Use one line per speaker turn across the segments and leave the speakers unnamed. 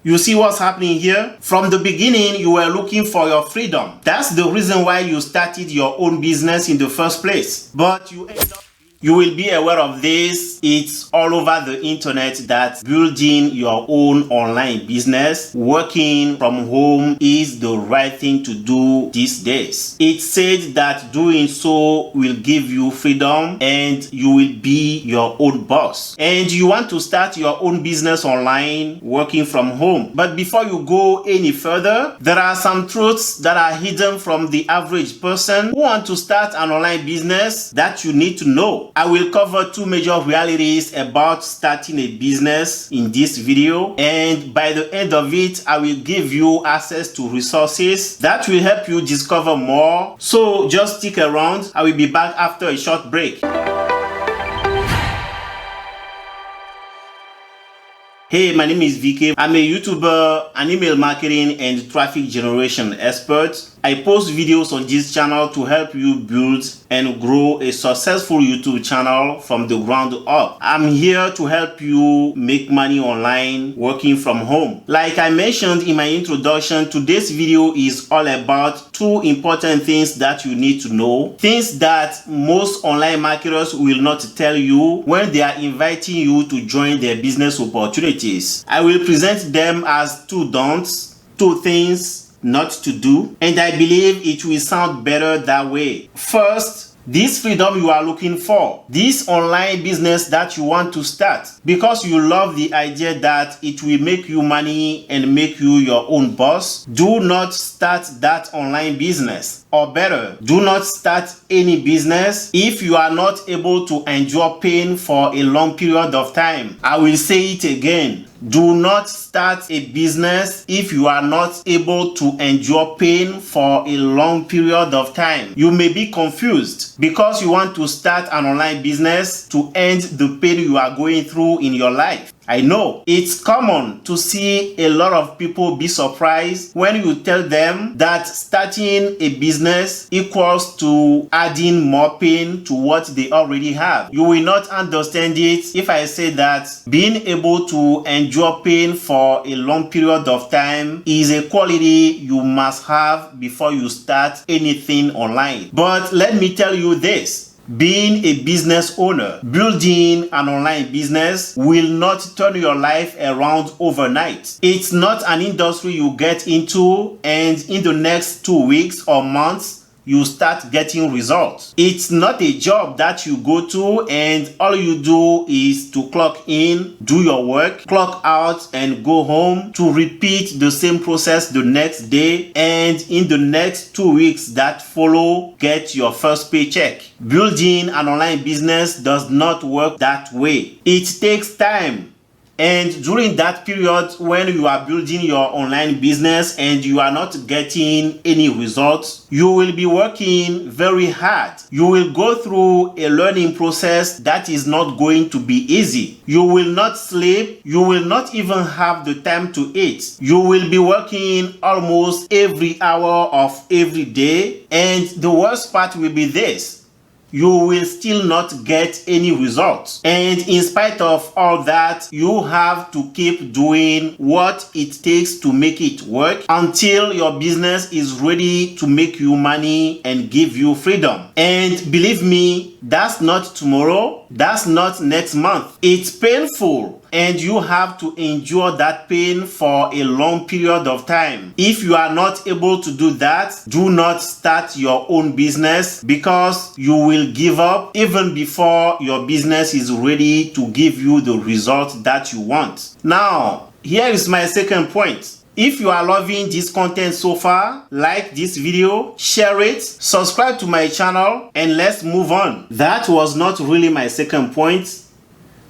You see what's happening here? From the beginning, you were looking for your freedom. That's the reason why you started your own business in the first place. But you will be aware of this. It's all over the internet that building your own online business, working from home is the right thing to do these days. It said that doing so will give you freedom and you will be your own boss. And you want to start your own business online, working from home. But before you go any further, there are some truths that are hidden from the average person who want to start an online business that you need to know. I will cover two major realities about starting a business in this video, and by the end of it, I will give you access to resources that will help you discover more. So just stick around. I will be back after a short break. Hey, my name is VK. I'm a YouTuber, an email marketing and traffic generation expert. I post videos on this channel to help you build and grow a successful YouTube channel from the ground up. I'm here to help you make money online working from home. Like I mentioned in my introduction, today's video is all about two important things that you need to know. Things that most online marketers will not tell you when they are inviting you to join their business opportunities. I will present them as two don'ts, two things not to do, and I believe it will sound better that way. First, this freedom you are looking for, this online business that you want to start because you love the idea that it will make you money and make you your own boss, do not start that online business. Or better, do not start any business if you are not able to endure pain for a long period of time. I will say it again. Do not start a business if you are not able to endure pain for a long period of time. You may be confused because you want to start an online business to end the pain you are going through in your life. I know it's common to see a lot of people be surprised when you tell them that starting a business equals to adding more pain to what they already have. You will not understand it if I say that being able to endure pain for a long period of time is a quality you must have before you start anything online. But let me tell you this. Being a business owner, building an online business will not turn your life around overnight. It's not an industry you get into and in the next 2 weeks or months you start getting results. It's not a job that you go to and all you do is to clock in, do your work, clock out and go home to repeat the same process the next day, and in the next 2 weeks that follow, get your first paycheck. Building an online business does not work that way. It takes time. And during that period when you are building your online business and you are not getting any results, you will be working very hard. You will go through a learning process that is not going to be easy. You will not sleep. You will not even have the time to eat. You will be working almost every hour of every day. And the worst part will be this. You will still not get any results. And in spite of all that, you have to keep doing what it takes to make it work until your business is ready to make you money and give you freedom. And believe me, that's not tomorrow. That's not next month. It's painful. And you have to endure that pain for a long period of time. If you are not able to do that, do not start your own business because you will give up even before your business is ready to give you the result that you want. Now, here is my second point. If you are loving this content so far, like this video, share it, subscribe to my channel, and let's move on. That was not really my second point,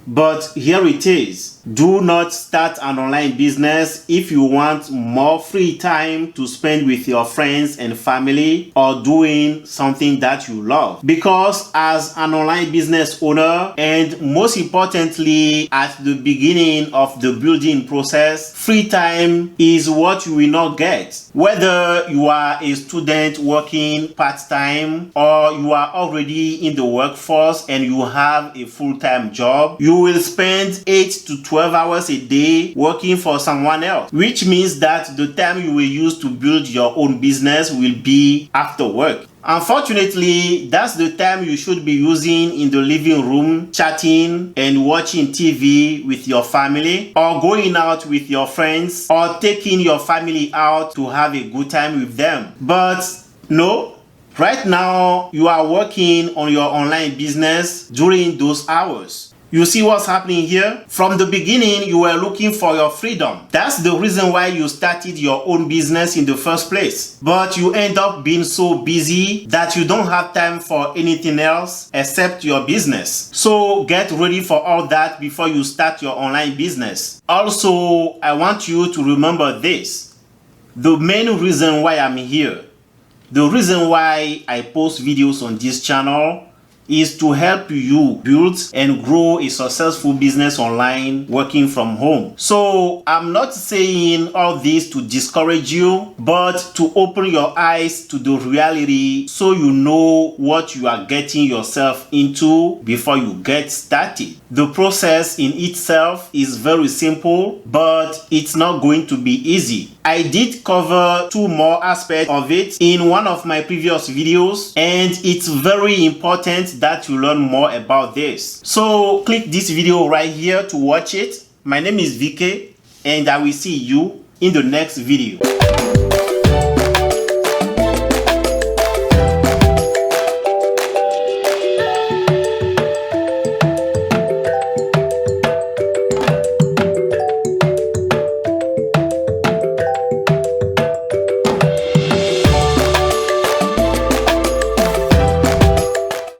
but here it is. Do not start an online business if you want more free time to spend with your friends and family or doing something that you love. Because as an online business owner, and most importantly at the beginning of the building process, free time is what you will not get. Whether you are a student working part-time or you are already in the workforce and you have a full-time job, you will spend 8 to 12 12 hours a day working for someone else, which means that the time you will use to build your own business will be after work. Unfortunately, that's the time you should be using in the living room, chatting and watching TV with your family, or going out with your friends, or taking your family out to have a good time with them. But no, right now you are working on your online business during those hours. You see what's happening here? From the beginning, you were looking for your freedom. That's the reason why you started your own business in the first place. But you end up being so busy that you don't have time for anything else except your business. So get ready for all that before you start your online business. Also, I want you to remember this. The main reason why I'm here, the reason why I post videos on this channel is to help you build and grow a successful business online working from home. So I'm not saying all this to discourage you, but to open your eyes to the reality so you know what you are getting yourself into before you get started. The process in itself is very simple, but it's not going to be easy. I did cover 2 more aspects of it in one of my previous videos, and it's very important that you learn more about this. So click this video right here to watch it. My name is VK, and I will see you in the next video.